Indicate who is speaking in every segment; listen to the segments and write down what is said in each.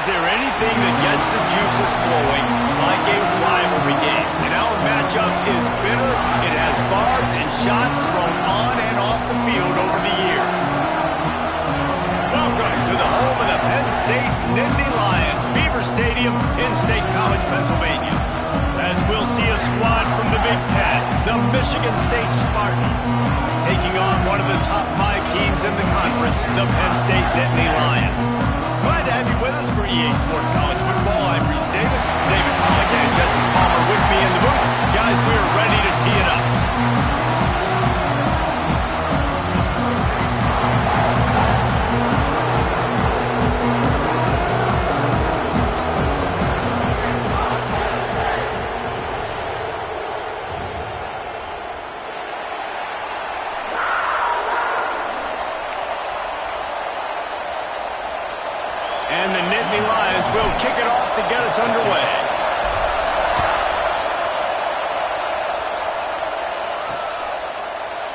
Speaker 1: there anything that gets the juices flowing like a rivalry game? And our matchup is bitter. It has barbs and shots thrown on and off the field over the years. Welcome to the home of the Penn State Nittany Lions, Beaver Stadium, in State College, Pennsylvania. As we'll see a squad from the Big Ten, the Michigan State Spartans, taking on one of the top 5 teams in the conference, the Penn State Nittany Lions. Glad to have you with us for EA Sports College Football. I'm Reese Davis, David Pollack, and Jesse Palmer with me in the booth. Guys, we are ready to tee it up. And the Nittany Lions will kick it off to get us underway.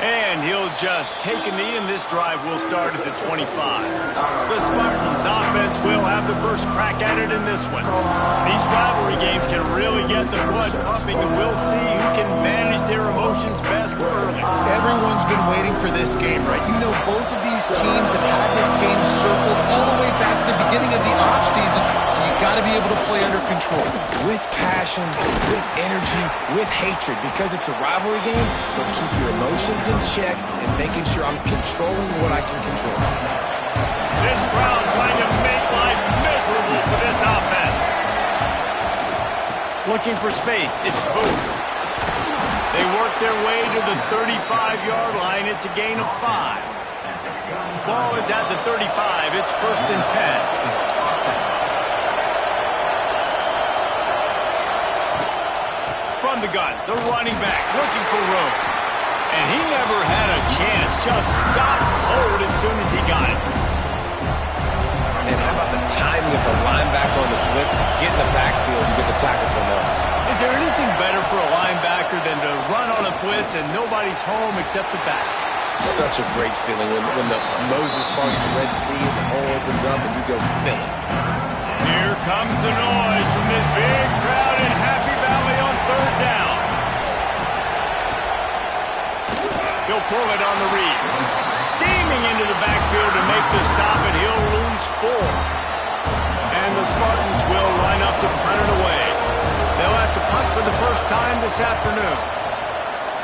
Speaker 1: And he'll just take a knee, and this drive will start at the 25. The Spartans' offense will have the first crack at it in this one. These rivalry games can really get the blood pumping, and we'll see who can manage their emotions best early.
Speaker 2: Everyone's been waiting for this game, right? You know, both of these teams have had this game circled all the way back to the beginning of the offseason, so you got to be able to play under control.
Speaker 3: With passion, with energy, with hatred, because it's a rivalry game, but keep your emotions in check and making sure I'm controlling what I can control.
Speaker 1: This crowd trying to make life miserable for this offense. Looking for space, it's Booth. They work their way to the 35-yard line. It's a gain of 5. Ball is at the 35. It's 1st and 10. From the gun, the running back looking for room. And he never had a chance. Just stopped cold as soon as he got it.
Speaker 3: And how about the timing of the linebacker on the blitz to get in the backfield and get the tackle from us?
Speaker 1: Is there anything better for a linebacker than to run on a blitz and nobody's home except the back?
Speaker 3: Such a great feeling when the Moses parts the Red Sea and the hole opens up and you go fill it.
Speaker 1: Here comes the noise from this big crowd in Happy Valley on 3rd down. He'll pull it on the read. Steaming into the backfield to make the stop, and he'll lose 4. And the Spartans will line up to punt it away. They'll have to punt for the first time this afternoon.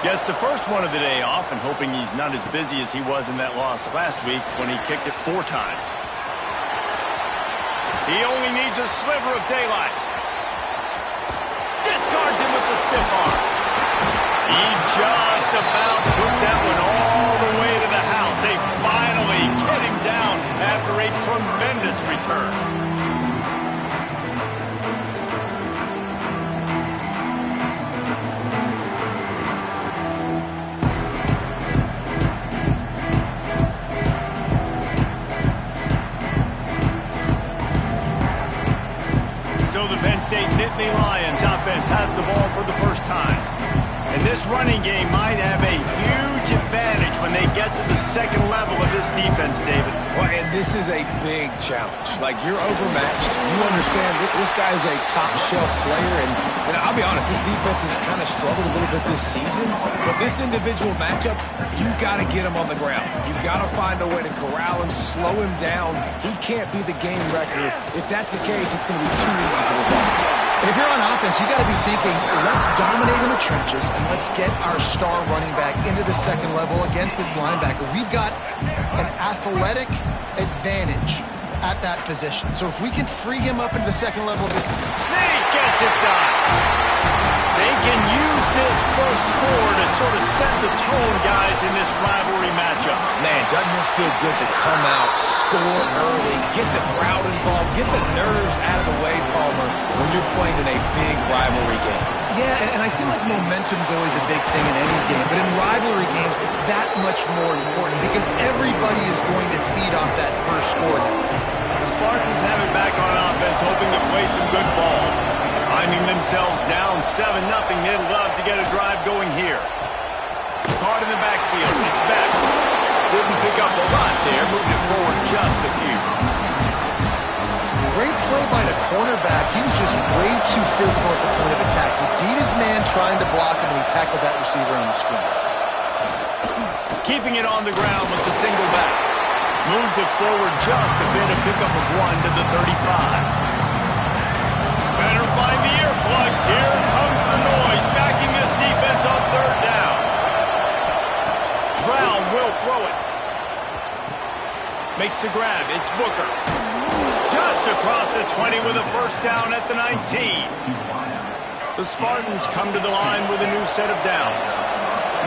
Speaker 1: Gets the first one of the day off, and hoping he's not as busy as he was in that loss last week when he kicked it 4 times. He only needs a sliver of daylight. Discards him with the stiff arm. He just about took that one all the way to the house. They finally get him down after a tremendous return. So the Penn State Nittany Lions offense has the ball for the first time. And this running game might have a huge advantage when they get to the second level of this defense, David.
Speaker 3: Well, and this is a big challenge. Like, you're overmatched. You understand this guy is a top-shelf player. And I'll be honest, this defense has kind of struggled a little bit this season. But this individual matchup, you've got to get him on the ground. You've got to find a way to corral him, slow him down. He can't be the game wrecker. If that's the case, it's going to be too easy for this offense.
Speaker 2: And if you're on offense, you got to be thinking, let's dominate in the trenches and let's get our star running back into the second level against this linebacker. We've got an athletic advantage at that position. So if we can free him up into the second level of this...
Speaker 1: Snake gets it done. They can use this first score to sort of set the tone, guys, in this rivalry matchup.
Speaker 3: Man, doesn't this feel good to come out, score early, get the crowd involved, get the nerves out of the way, Palmer, when you're playing in a big rivalry game?
Speaker 2: Yeah, and I feel like momentum's always a big thing in any game, but in rivalry games, it's that much more important because everybody is going to feed off that first score.
Speaker 1: The Spartans have it back on offense, hoping to play some good ball. Finding themselves down 7-0, they'd love to get a drive going here. Caught in the backfield, it's back. Didn't pick up a lot there, moved it forward just a few.
Speaker 2: great play by the cornerback. He was just way too physical at the point of attack. He beat his man trying to block him, and he tackled that receiver on the screen.
Speaker 1: Keeping it on the ground with the single back. Moves it forward just a bit, a pickup of 1 to the 35. Better find the earplugs. Here comes the noise, backing this defense on 3rd down. Brown will throw it. Makes the grab. It's Booker. Just across the 20 with a 1st down at the 19. The Spartans come to the line with a new set of downs.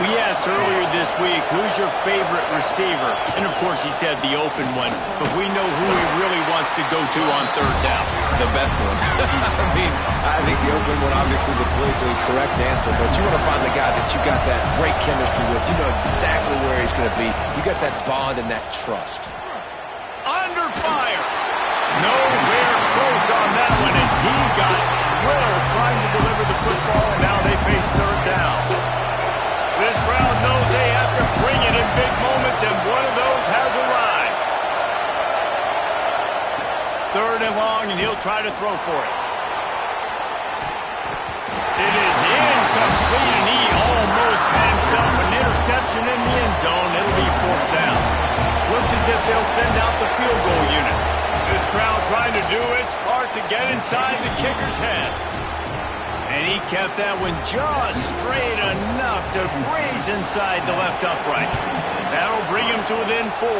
Speaker 1: We asked earlier this week, who's your favorite receiver? And of course he said the open one, but we know who he really wants to go to on 3rd down.
Speaker 3: The best one. I think the open one, obviously the politically correct answer, but you want to find the guy that you got that great chemistry with. You know exactly where he's going to be. You got that bond and that trust.
Speaker 1: Under fire. Nowhere close on that one as he got drilled trying to deliver the football, and now they face 3rd down. This crowd knows they have to bring it in big moments, and one of those has arrived. 3rd and long, and he'll try to throw for it. It is incomplete, and he almost had himself an interception in the end zone. It'll be 4th down. Looks as if they'll send out the field goal unit. This crowd trying to do its part to get inside the kicker's head. And he kept that one just straight enough to graze inside the left upright. That'll bring him to within 4.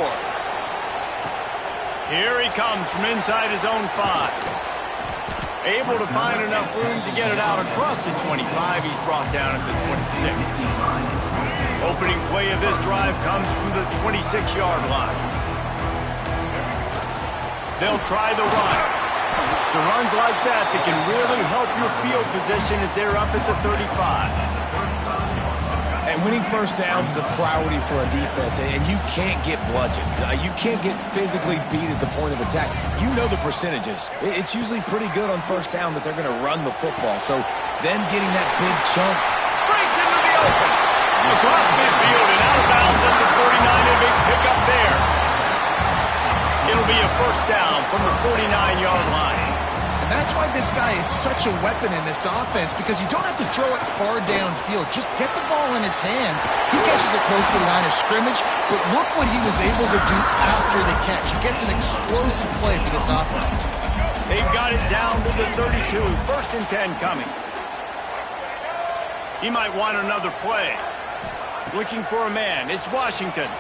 Speaker 1: Here he comes from inside his own 5. Able to find enough room to get it out across the 25. He's brought down at the 26. Opening play of this drive comes from the 26-yard line. They'll try the run. It's runs like that can really help your field position as they're up at the 35.
Speaker 3: And winning 1st downs is a priority for a defense, and you can't get bludgeoned. You can't get physically beat at the point of attack. You know the percentages. It's usually pretty good on 1st down that they're going to run the football. So them getting that big chunk.
Speaker 1: Breaks into the open. Across midfield and out of bounds at the 49. A big pickup there. It'll be a 1st down from the 49-yard line.
Speaker 2: And that's why this guy is such a weapon in this offense, because you don't have to throw it far downfield. Just get the ball in his hands. He catches it close to the line of scrimmage, but look what he was able to do after the catch. He gets an explosive play for this offense.
Speaker 1: They've got it down to the 32. 1st and 10 coming. He might want another play. Looking for a man. It's Washington.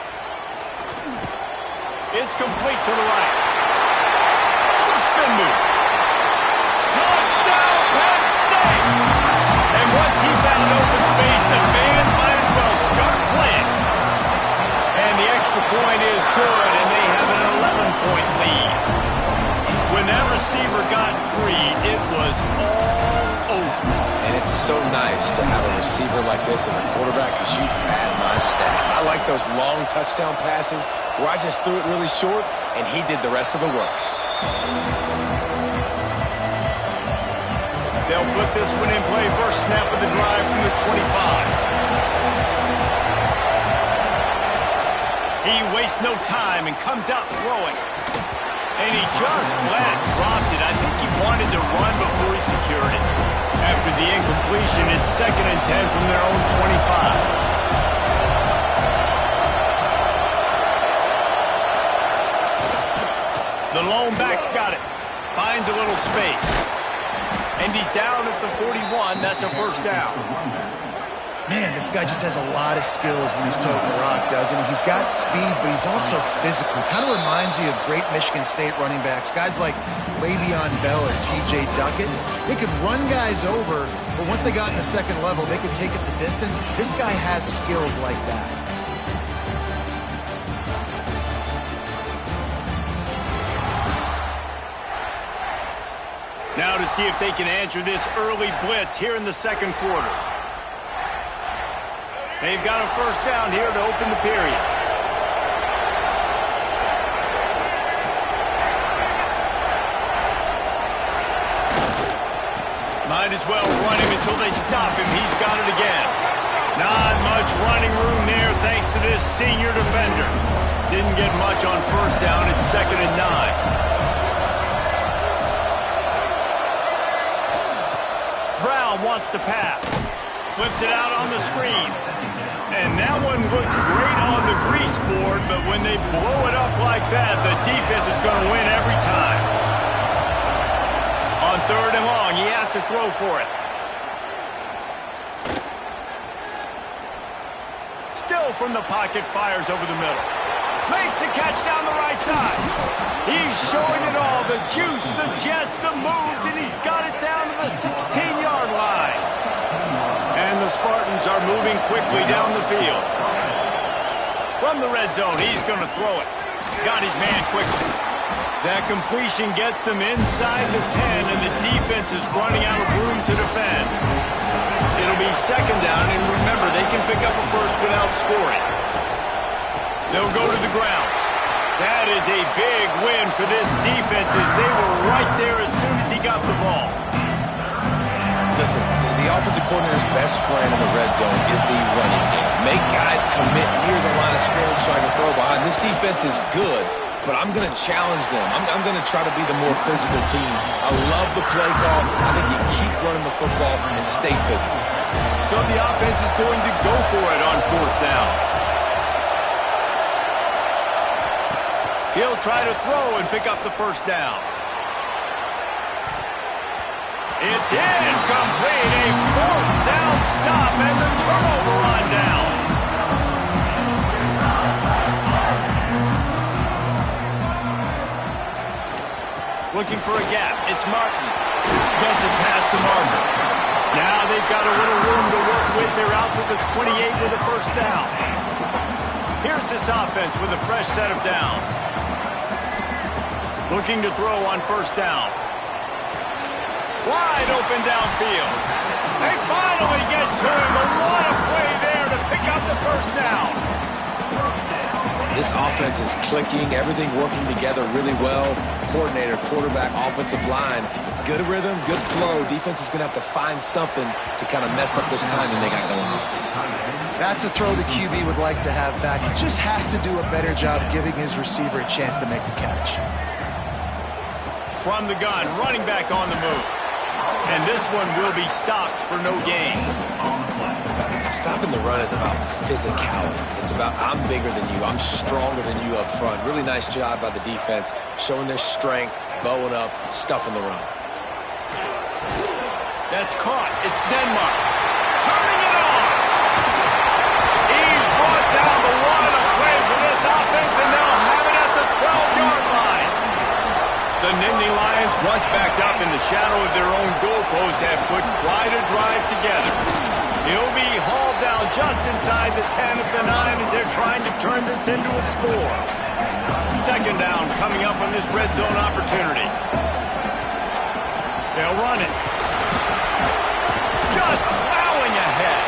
Speaker 1: It's complete to the right. Spin move. Touchdown, Penn State! And once he found open space, the band might as well start playing. And the extra point is good, and they have an 11-point lead. When that receiver got free, it was all over.
Speaker 3: And it's so nice to have a receiver like this as a quarterback, because you pad my stats. I like those long touchdown passes where I just threw it really short, and he did the rest of the work.
Speaker 1: They'll put this one in play. 1st snap of the drive from the 25. He wastes no time and comes out throwing. And he just flat dropped it. I think he wanted to run before he secured it. After the incompletion, it's 2nd and 10 from their own 25. The lone back's got it. Finds a little space. And he's down at the 41. That's a 1st down.
Speaker 2: Man, this guy just has a lot of skills when he's toting the rock, doesn't he? He's got speed, but he's also physical. Kind of reminds you of great Michigan State running backs. Guys like Le'Veon Bell or T.J. Duckett. They could run guys over, but once they got in the 2nd level, they could take it the distance. This guy has skills like that.
Speaker 1: Now to see if they can answer this early blitz here in the 2nd quarter. They've got a 1st down here to open the period. Might as well run him until they stop him. He's got it again. Not much running room there thanks to this senior defender. Didn't get much on 1st down. It's 2nd and 9. wants to pass. Flips it out on the screen. And that one looked great on the grease board, but when they blow it up like that, the defense is going to win every time. On 3rd and long, he has to throw for it. Still from the pocket, fires over the middle. Makes the catch down the right side. He's showing it all, the juice, the jets, the moves, and he's got it down to the 16-yard line. And the Spartans are moving quickly down the field. From the red zone, he's going to throw it. Got his man quickly. That completion gets them inside the 10, and the defense is running out of room to defend. It'll be 2nd down, and remember, they can pick up a first without scoring. They'll go to the ground. That is a big win for this defense as they were right there as soon as he got the ball.
Speaker 3: Listen, the offensive coordinator's best friend in the red zone is the running game. Make guys commit near the line of scrimmage so I can throw behind. This defense is good, but I'm going to challenge them. I'm going to try to be the more physical team. I love the play call. I think you keep running the football and stay physical.
Speaker 1: So the offense is going to go for it on 4th down. He'll try to throw and pick up the 1st down. It's incomplete. A 4th down stop and the turnover on downs. Looking for a gap. It's Martin. Gets it past the marker. Now they've got a little room to work with. They're out to the 28 with a 1st down. Here's this offense with a fresh set of downs. Looking to throw on 1st down. Wide open downfield. They finally get to him. A lot of play there to pick up the 1st down.
Speaker 3: This offense is clicking, everything working together really well. Coordinator, quarterback, offensive line, good rhythm, good flow. Defense is going to have to find something to kind of mess up this timing they got going on.
Speaker 2: That's a throw the QB would like to have back. He just has to do a better job giving his receiver a chance to make the catch.
Speaker 1: From the gun, running back on the move. And this one will be stopped for no gain.
Speaker 3: Stopping the run is about physicality. It's about I'm bigger than you. I'm stronger than you up front. Really nice job by the defense, showing their strength, bowing up, stuffing the run.
Speaker 1: That's caught. It's Denmark. Turning it on. He's brought down the line of play for this offense, and they'll have it at the 12-yard line. The Nittany Lions, once backed up in the shadow of their own goalpost, have put quite a drive together. He'll be hauled down just inside the 10 of the 9 as they're trying to turn this into a score. 2nd down coming up on this red zone opportunity. They'll run it. Just plowing ahead.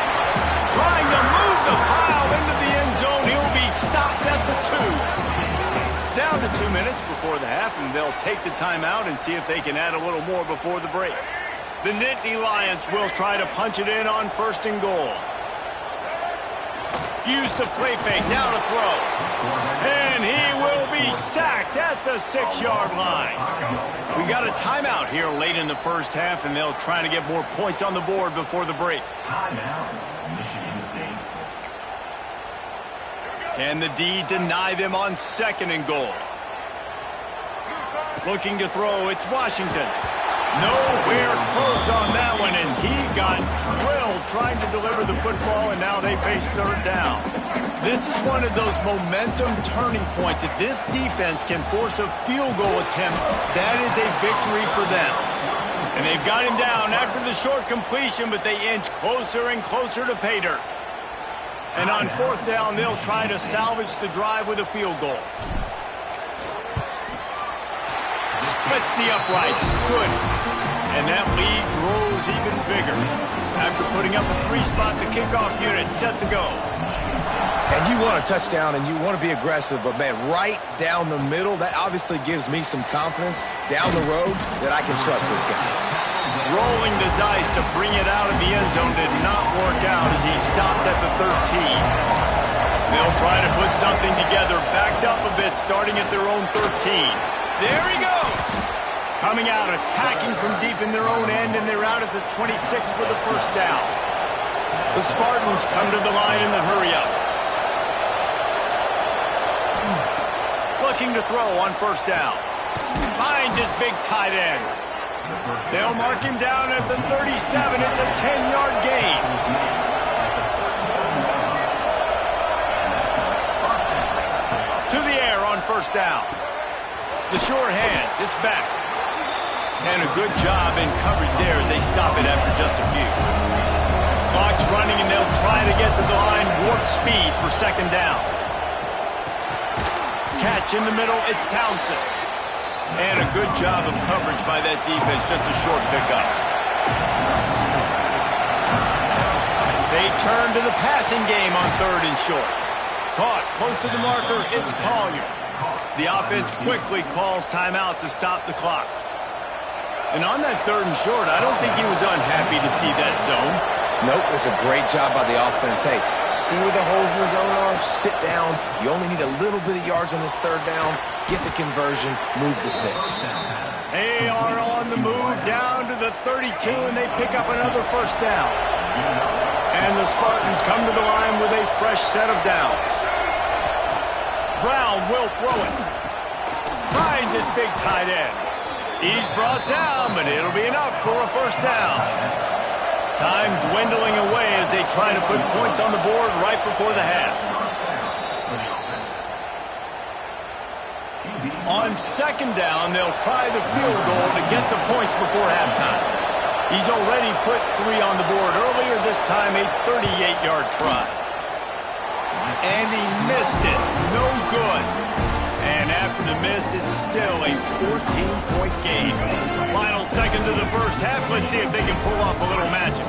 Speaker 1: Trying to move the pile into the end zone. He'll be stopped at the 2. Down to 2 minutes before the half, and they'll take the timeout and see if they can add a little more before the break. The Nittany Lions will try to punch it in on 1st and goal. Use the play fake, now to throw. And he will be sacked at the 6-yard line. We got a timeout here late in the 1st half, and they'll try to get more points on the board before the break. Can the D deny them on 2nd and goal? Looking to throw, it's Washington. Nowhere close on that one as he got drilled trying to deliver the football, and now they face 3rd down. This is one of those momentum turning points. If this defense can force a field goal attempt, that is a victory for them. And they've got him down after the short completion, but they inch closer and closer to pay dirt. And on 4th down, they'll try to salvage the drive with a field goal. Splits the uprights. Good. And that lead grows even bigger. After putting up a 3-spot, the kickoff unit set to go.
Speaker 3: And you want a touchdown and you want to be aggressive, but man, right down the middle, that obviously gives me some confidence down the road that I can trust this guy.
Speaker 1: Rolling the dice to bring it out of the end zone did not work out as he stopped at the 13. They'll try to put something together, backed up a bit, starting at their own 13. There he goes. Coming out, attacking from deep in their own end, and they're out at the 26 with a first down. The Spartans come to the line in the hurry-up. Looking to throw on first down. Finds his big tight end. They'll mark him down at the 37. It's a 10-yard gain. To the air on first down. The sure hands. It's back. And a good job in coverage there as they stop it after just a few. Clock's running, and they'll try to get to the line warp speed for second down. Catch in the middle. It's Townsend. And a good job of coverage by that defense. Just a short pickup. They turn to the passing game on third and short. Caught close to the marker. It's Collier. The offense quickly calls timeout to stop the clock. And on that third and short, I don't think he was unhappy to see that zone.
Speaker 3: Nope, it was a great job by the offense. Hey, see where the holes in the zone are, sit down. You only need a little bit of yards on this third down. Get the conversion, move the sticks.
Speaker 1: They are on the move down to the 32, and they pick up another first down. And the Spartans come to the line with a fresh set of downs. Brown will throw it. Finds his big tight end. He's brought down, but it'll be enough for a first down. Time dwindling away as they try to put points on the board right before the half. On second down, they'll try the field goal to get the points before halftime. He's already put 3 on the board earlier, this time a 38-yard try. And he missed it. No good. And after the miss, it's still a 14-point game. Final seconds of the first half. Let's see if they can pull off a little magic.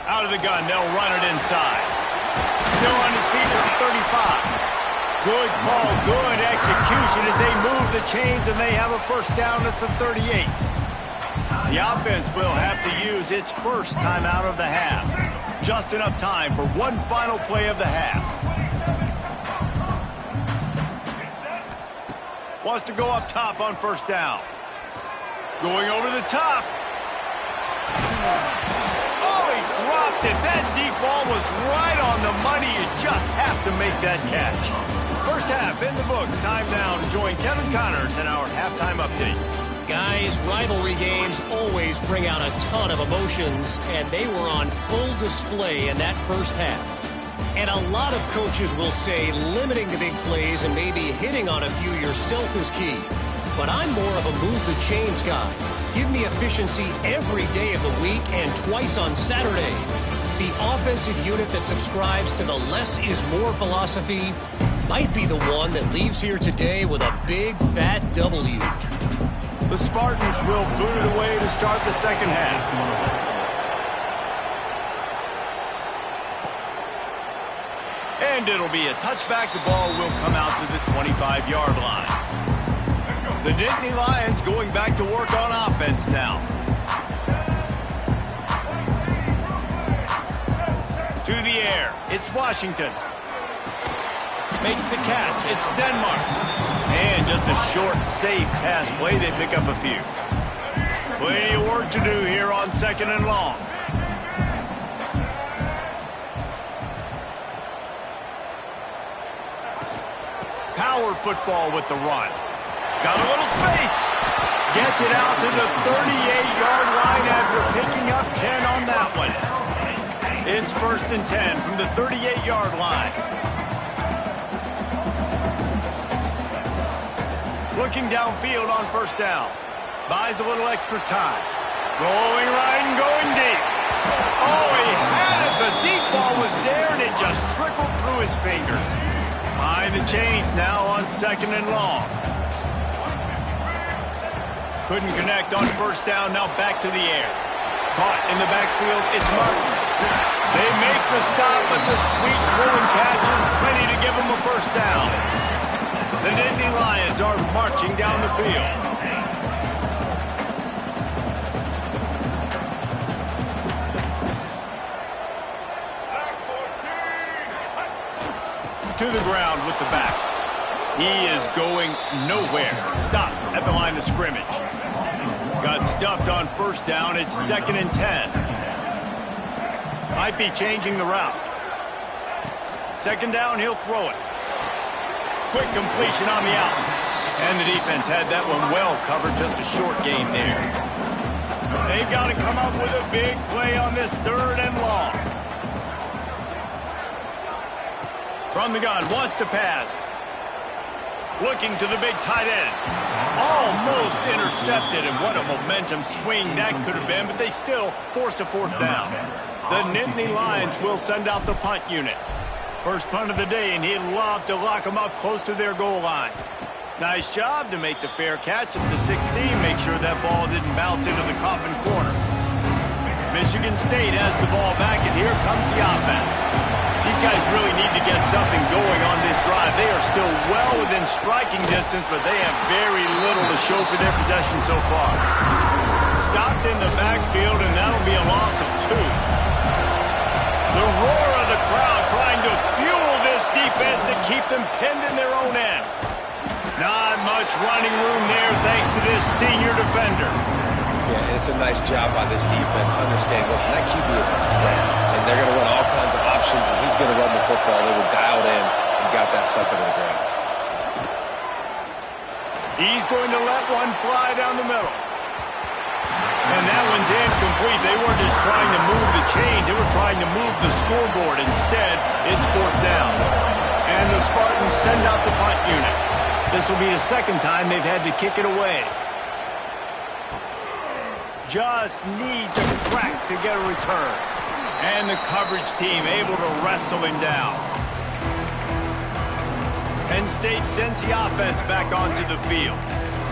Speaker 1: Out of the gun, they'll run it inside. Still on his feet at the 35. Good call, good execution as they move the chains, and they have a first down at the 38. The offense will have to use its first timeout of the half. Just enough time for one final play of the half. Wants to go up top on first down. Going over the top. Oh, he dropped it. That deep ball was right on the money. You just have to make that catch. First half in the books. Time now to join Kevin Connors in our halftime update.
Speaker 4: Guys, rivalry games always bring out a ton of emotions, and they were on full display in that first half. And a lot of coaches will say limiting the big plays and maybe hitting on a few yourself is key. But I'm more of a move the chains guy. Give me efficiency every day of the week and twice on Saturday. The offensive unit that subscribes to the less is more philosophy might be the one that leaves here today with a big fat W.
Speaker 1: The Spartans will boot it away to start the second half. And it'll be a touchback. The ball will come out to the 25-yard line. The Nittany Lions going back to work on offense now. To the air. It's Washington. Makes the catch. It's Denmark. And just a short, safe pass play. They pick up a few. Plenty of work to do here on second and long. Power football with the run. Got a little space. Gets it out to the 38-yard line after picking up 10 on that one. It's first and 10 from the 38-yard line. Looking downfield on first down. Buys a little extra time. Going right and going deep. Oh, he had it. The deep ball was there, and it just trickled through his fingers. Behind the chains now on second and long. Couldn't connect on first down. Now back to the air. Caught in the backfield. It's Martin. They make the stop, but the sweet throw-in catch is plenty to give them a first down. The Nittany Lions are marching down the field. To the ground with the back. He is going nowhere. Stop at the line of scrimmage. Got stuffed on first down. It's 2nd and 10. Might be changing the route. 2nd down, he'll throw it. Quick completion on the out. And the defense had that one well covered. Just a short gain there. They've got to come up with a big play on this 3rd and long. From the gun, wants to pass. Looking to the big tight end. Almost intercepted, and what a momentum swing that could have been, but they still force a 4th down. The Nittany Lions will send out the punt unit. First punt of the day, and he'd love to lock them up close to their goal line. Nice job to make the fair catch at the 16. Make sure that ball didn't bounce into the coffin corner. Michigan State has the ball back, and here comes the offense. These guys really need to get something going on this drive. They are still well within striking distance, but they have very little to show for their possession so far. Stopped in the backfield, and that'll be a loss of 2. The roar of the crowd trying to fuel this defense to keep them pinned in their own end. Not much running room there thanks to this senior defender.
Speaker 3: Yeah, and it's a nice job by this defense. Understand, listen, that QB is a threat, and they're going to run all kinds of options, and he's going to run the football. They were dialed in and got that sucker to the ground.
Speaker 1: He's going to let one fly down the middle. And that one's incomplete. They weren't just trying to move the chains. They were trying to move the scoreboard. Instead, it's 4th down. And the Spartans send out the punt unit. This will be the 2nd time they've had to kick it away. Just needs a crack to get a return. And the coverage team able to wrestle him down. Penn State sends the offense back onto the field.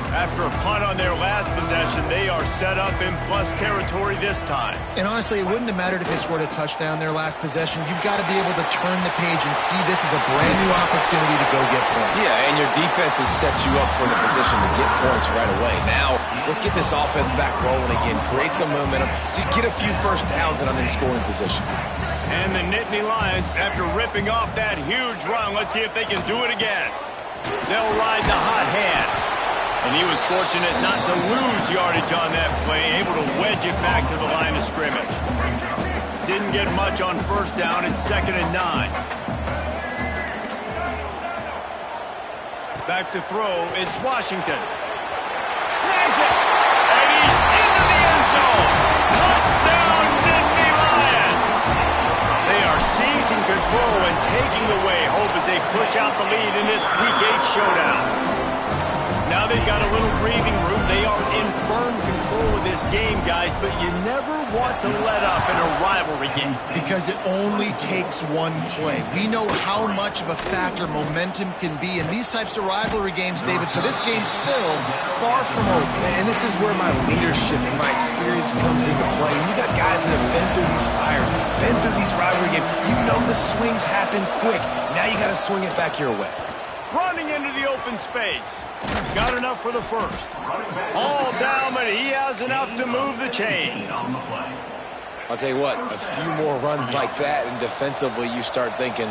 Speaker 1: After a punt on their last possession, they are set up in plus territory this time.
Speaker 2: And honestly, it wouldn't have mattered if they scored a touchdown their last possession. You've got to be able to turn the page and see this as a brand new opportunity to go get points.
Speaker 3: Yeah, and your defense has set you up for the position to get points right away. Now, let's get this offense back rolling again. Create some momentum. Just get a few first downs, and I'm in scoring position.
Speaker 1: And the Nittany Lions, after ripping off that huge run, let's see if they can do it again. They'll ride the hot hand. And he was fortunate not to lose yardage on that play, able to wedge it back to the line of scrimmage. Didn't get much on first down. It's 2nd and 9. Back to throw. It's Washington. Snags it. And he's into the end zone. Touchdown, Nittany Lions. They are seizing control and taking away hope as they push out the lead in this Week 8 showdown. Now they've got a little breathing room. They are in firm control of this game, guys, but you never want to let up in a rivalry game.
Speaker 2: Because it only takes one play. We know how much of a factor momentum can be in these types of rivalry games, David, so this game's still far from over.
Speaker 3: And this is where my leadership and my experience comes into play. You got guys that have been through these fires, been through these rivalry games. You know the swings happen quick. Now you got to swing it back your way.
Speaker 1: Running into the open space. Got enough for the first. All down, but he has enough to move the chains.
Speaker 3: I'll tell you what, a few more runs like that, and defensively you start thinking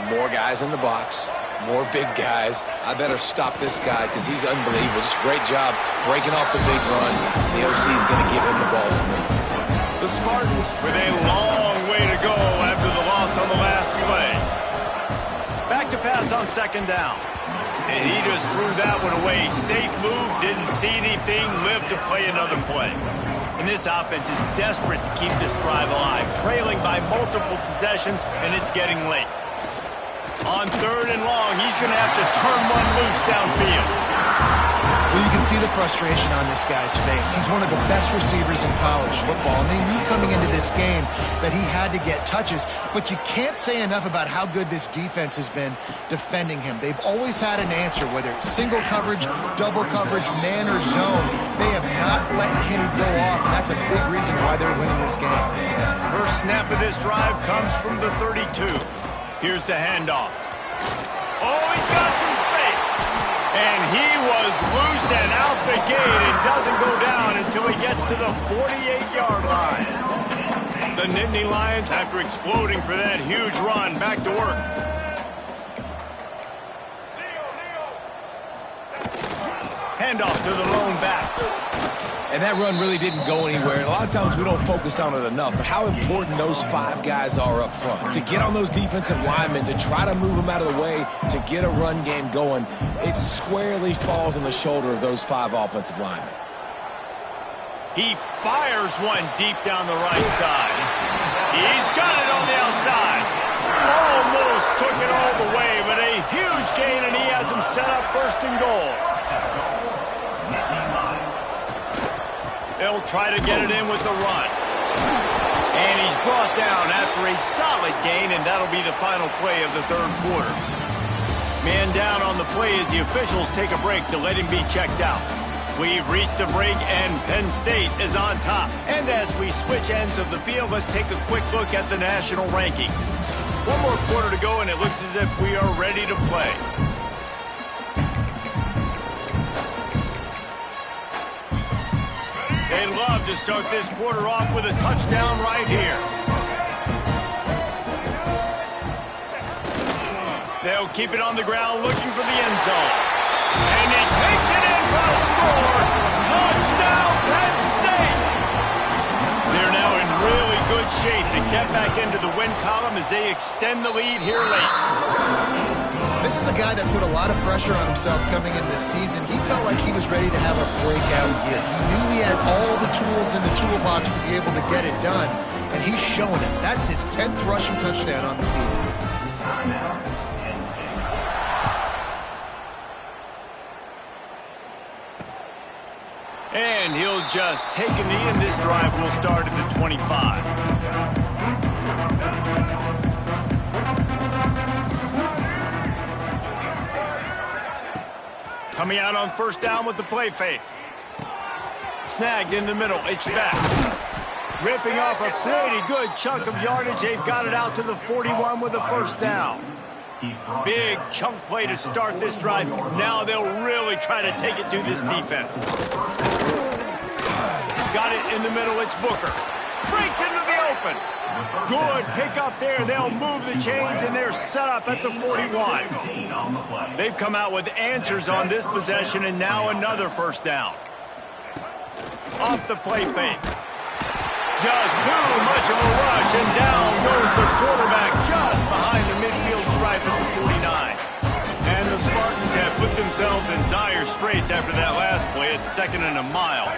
Speaker 3: more guys in the box, more big guys. I better stop this guy because he's unbelievable. Just great job breaking off the big run. The OC is going to give him the ball some more.
Speaker 1: The Spartans with a long way to go after the loss on the last play. Back to pass on 2nd down. And he just threw that one away. Safe move, didn't see anything, lived to play another play. And this offense is desperate to keep this drive alive, trailing by multiple possessions, and it's getting late. On 3rd and long, he's going to have to turn one loose downfield.
Speaker 2: Well, you can see the frustration on this guy's face. He's one of the best receivers in college football, and they knew coming into this game that he had to get touches, but you can't say enough about how good this defense has been defending him. They've always had an answer, whether it's single coverage, double coverage, man or zone. They have not let him go off, and that's a big reason why they're winning this game.
Speaker 1: First snap of this drive comes from the 32. Here's the handoff. Oh, he's got some space. And he was loose and out the gate and doesn't go down until he gets to the 48-yard line. The Nittany Lions, after exploding for that huge run, back to work. handoff to the lone back.
Speaker 3: And that run really didn't go anywhere. And a lot of times we don't focus on it enough, but how important those 5 guys are up front. To get on those defensive linemen, to try to move them out of the way, to get a run game going, it squarely falls on the shoulder of those 5 offensive linemen.
Speaker 1: He fires one deep down the right side. He's got it on the outside. Almost took it all the way, but a huge gain, and he has him set up first and goal. They'll try to get it in with the run. And he's brought down after a solid gain, and that'll be the final play of the third quarter. Man down on the play as the officials take a break to let him be checked out. We've reached a break, and Penn State is on top. And as we switch ends of the field, let's take a quick look at the national rankings. One more quarter to go, and it looks as if we are ready to play. They'd love to start this quarter off with a touchdown right here. They'll keep it on the ground looking for the end zone. And he takes it in for a score. Touchdown, Penn State! They're now in really good shape to get back into the win column as they extend the lead here late.
Speaker 2: This is a guy that put a lot of pressure on himself coming in this season. He felt like he was ready to have a breakout year. He knew he had all the tools in the toolbox to be able to get it done, and he's showing it. That's his 10th rushing touchdown on the season.
Speaker 1: And he'll just take a knee, and this drive will start at the 25. Coming out on first down with the play fake. Snagged in the middle, it's back. Ripping off a pretty good chunk of yardage. They've got it out to the 41 with a first down. Big chunk play to start this drive. Now they'll really try to take it to this defense. Got it in the middle, it's Booker. Breaks into the open. Good pick up there. They'll move the chains, and they're set up at the 41. They've come out with answers on this possession, and now another first down. Off the play fake. Just too much of a rush, and down goes the quarterback just behind the midfield stripe at the 49. And the Spartans have put themselves in dire straits after that last play. It's 2nd and a mile.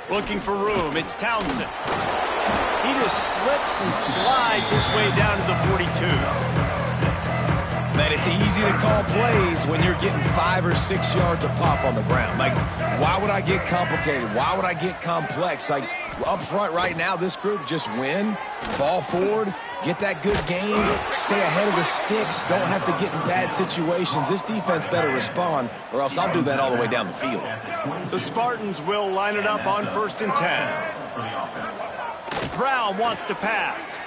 Speaker 1: Looking for room, it's Townsend. He just slips and slides his way down to the 42.
Speaker 3: Man, it's easy to call plays when you're getting 5 or 6 yards a pop on the ground. Like, why would I get complicated? Why would I get complex? Like, up front right now, this group just win, fall forward, get that good gain, stay ahead of the sticks, don't have to get in bad situations. This defense better respond, or else I'll do that all the way down the field.
Speaker 1: The Spartans will line it up on 1st and 10. Brown wants to pass.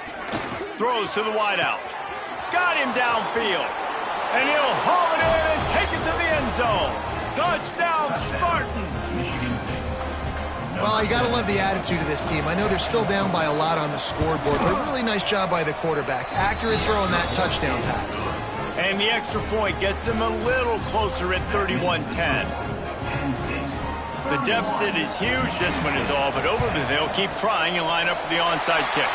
Speaker 1: Throws to the wideout. Got him downfield. And he'll haul it in and take it to the end zone. Touchdown, Spartans!
Speaker 2: Well, you got to love the attitude of this team. I know they're still down by a lot on the scoreboard, but a really nice job by the quarterback. Accurate throw on that touchdown pass.
Speaker 1: And the extra point gets them a little closer at 31-10. The deficit is huge. This one is all but over, but they'll keep trying and line up for the onside kick.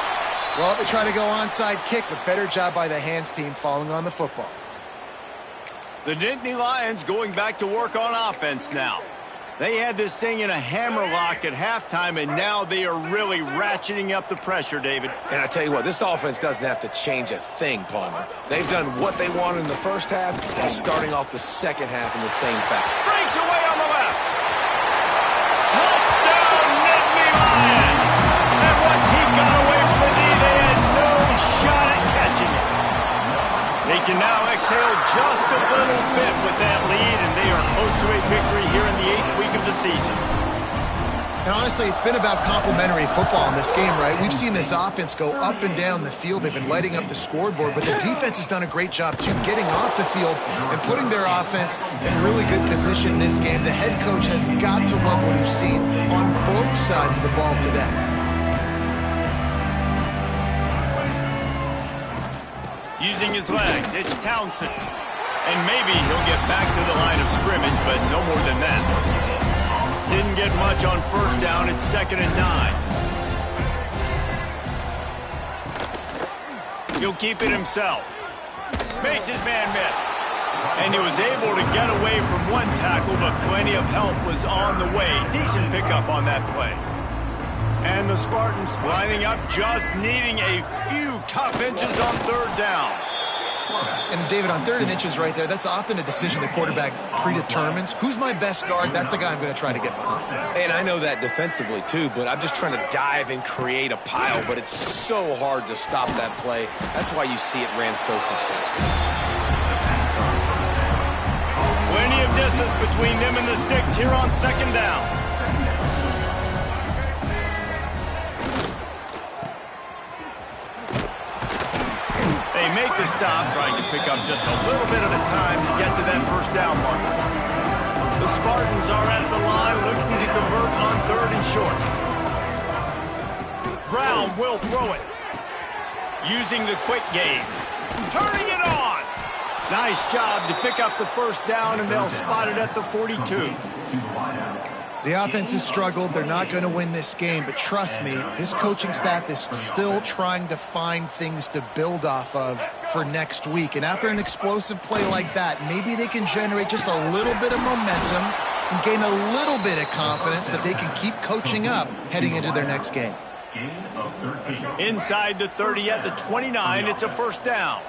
Speaker 2: Well, they try to go onside kick, but better job by the hands team falling on the football.
Speaker 1: The Nittany Lions going back to work on offense now. They had this thing in a hammerlock at halftime, and now they are really ratcheting up the pressure, David.
Speaker 3: And I tell you what, this offense doesn't have to change a thing, Palmer. They've done what they wanted in the first half and starting off the second half in the same fashion.
Speaker 1: Breaks away on the left. Touchdown, Nittany Lions! And once he got away from the knee, they had no shot at catching it. They can now exhale just a little bit with that lead, and they are close to a victory here in the 8th week of the season.
Speaker 2: And honestly, it's been about complementary football in this game, right? We've seen this offense go up and down the field. They've been lighting up the scoreboard, but the defense has done a great job, too, getting off the field and putting their offense in really good position in this game. The head coach has got to love what he's seen on both sides of the ball today.
Speaker 1: Using his legs, it's Townsend. And maybe he'll get back to the line of scrimmage, but no more than that. Didn't get much on first down. It's 2nd and 9. He'll keep it himself. Makes his man miss. And he was able to get away from one tackle, but plenty of help was on the way. Decent pickup on that play. And the Spartans lining up, just needing a few tough inches on 3rd down.
Speaker 2: And David, on 3rd and inches right there, that's often a decision the quarterback predetermines. Who's my best guard? That's the guy I'm going to try to get behind.
Speaker 3: And I know that defensively too, but I'm just trying to dive and create a pile, but it's so hard to stop that play. That's why you see it ran so successfully.
Speaker 1: Plenty of distance between them and the sticks here on 2nd down. They make the stop, trying to pick up just a little bit at a time to get to that 1st down marker. The Spartans are at the line looking to convert on 3rd and short. Brown will throw it. Using the quick game. Turning it on. Nice job to pick up the 1st down, and they'll spot it at the 42.
Speaker 2: The offense has struggled. They're not going to win this game, but trust me, this coaching staff is still trying to find things to build off of for next week. And after an explosive play like that, maybe they can generate just a little bit of momentum and gain a little bit of confidence that they can keep coaching up heading into their next game.
Speaker 1: Inside the 30 at the 29, it's a 1st down.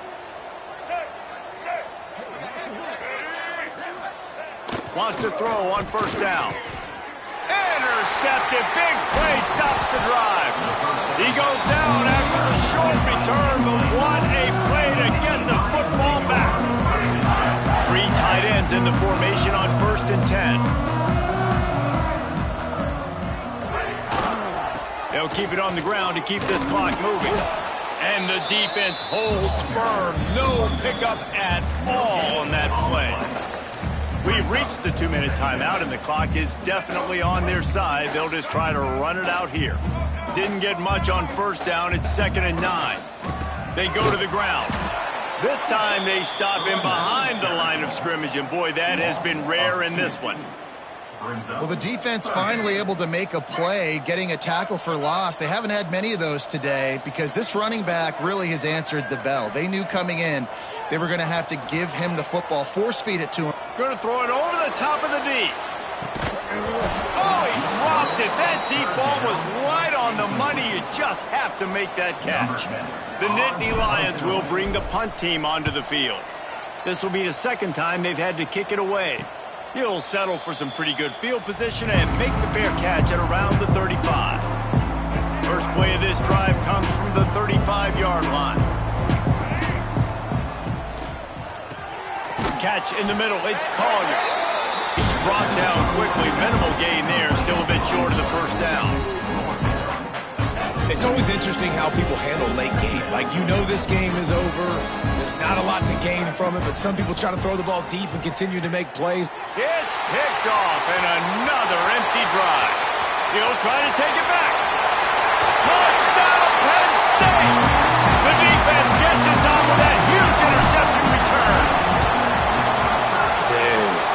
Speaker 1: Wants to throw on 1st down. Intercepted. Big play stops the drive. He goes down after the short return, but what a play to get the football back. 3 tight ends in the formation on 1st and 10. They'll keep it on the ground to keep this clock moving. And the defense holds firm. No pickup at all on that play. We've reached the 2-minute timeout, and the clock is definitely on their side. They'll just try to run it out here. Didn't get much on 1st down. It's 2nd and 9. They go to the ground. This time they stop him behind the line of scrimmage, and boy, that has been rare in this one.
Speaker 2: Well, the defense finally able to make a play, getting a tackle for loss. They haven't had many of those today because this running back really has answered the bell. They knew coming in they were going to have to give him the football, force feed it to him.
Speaker 1: Going to throw it over the top of the D. Oh, he dropped it. That deep ball was right on the money. You just have to make that catch. The Nittany Lions will bring the punt team onto the field. This will be the 2nd time they've had to kick it away. He'll settle for some pretty good field position and make the fair catch at around the 35. First play of this drive comes from the 35-yard line. Catch in the middle, it's Collier. He's brought down quickly. Minimal gain there, still a bit short of the 1st down.
Speaker 3: It's always interesting how people handle late game. Like, you know this game is over. There's not a lot to gain from it, but some people try to throw the ball deep and continue to make plays.
Speaker 1: It's picked off, and another empty drive. He'll try to take it back. Touchdown, Penn State! The defense gets it done with that huge interception return.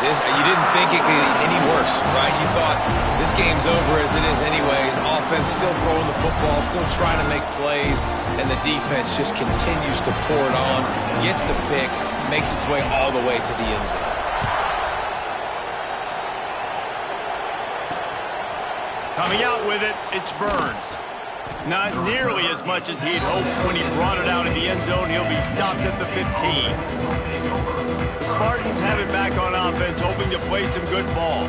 Speaker 3: You didn't think it could be any worse, right? You thought this game's over as it is anyways. Offense still throwing the football, still trying to make plays, and the defense just continues to pour it on, gets the pick, makes its way all the way to the end zone.
Speaker 1: Coming out with it, it's Burns. Not nearly as much as he'd hoped when he brought it out in the end zone. He'll be stopped at the 15. The Spartans have it back on offense, hoping to play some good ball.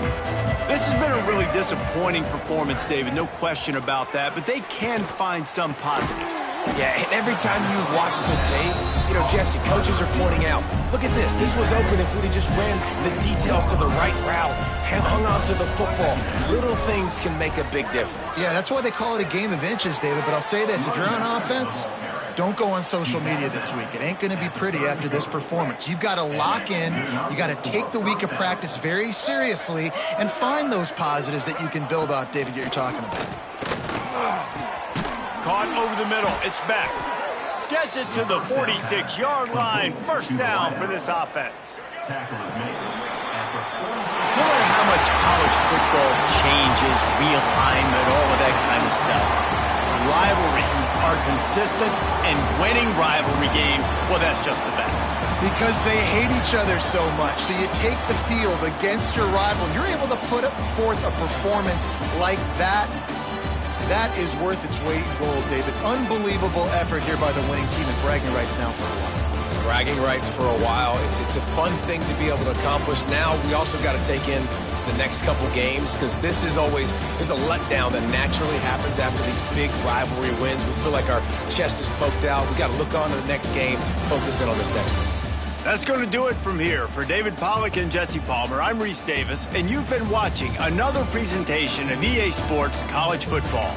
Speaker 1: This has been a really disappointing performance, David, no question about that, but they can find some positives.
Speaker 3: Yeah, and every time you watch the tape, you know, Jesse, coaches are pointing out, look at this. This was open if we'd have just ran the details to the right route, hung on to the football. Little things can make a big difference.
Speaker 2: Yeah, that's why they call it a game of inches, David. But I'll say this, if you're on offense, don't go on social media this week. It ain't going to be pretty after this performance. You've got to lock in. You got to take the week of practice very seriously and find those positives that you can build off, David, that you're talking about.
Speaker 1: Caught over the middle. It's back. Gets it to the 46-yard line. First down for this offense. No matter how much college football changes, realignment, all of that kind of stuff, rivalries are consistent, and winning rivalry games, well, that's just the best.
Speaker 2: Because they hate each other so much. So you take the field against your rival, and you're able to put forth a performance like that. That is worth its weight in gold, David. Unbelievable effort here by the winning team, and bragging rights now for a while.
Speaker 3: Bragging rights for a while. It's a fun thing to be able to accomplish. Now we also got to take in the next couple games, because this is always, there's a letdown that naturally happens after these big rivalry wins. We feel like our chest is poked out. We got to look on to the next game, focus in on this next one.
Speaker 1: That's going to do it from here. For David Pollack and Jesse Palmer, I'm Reese Davis, and you've been watching another presentation of EA Sports College Football.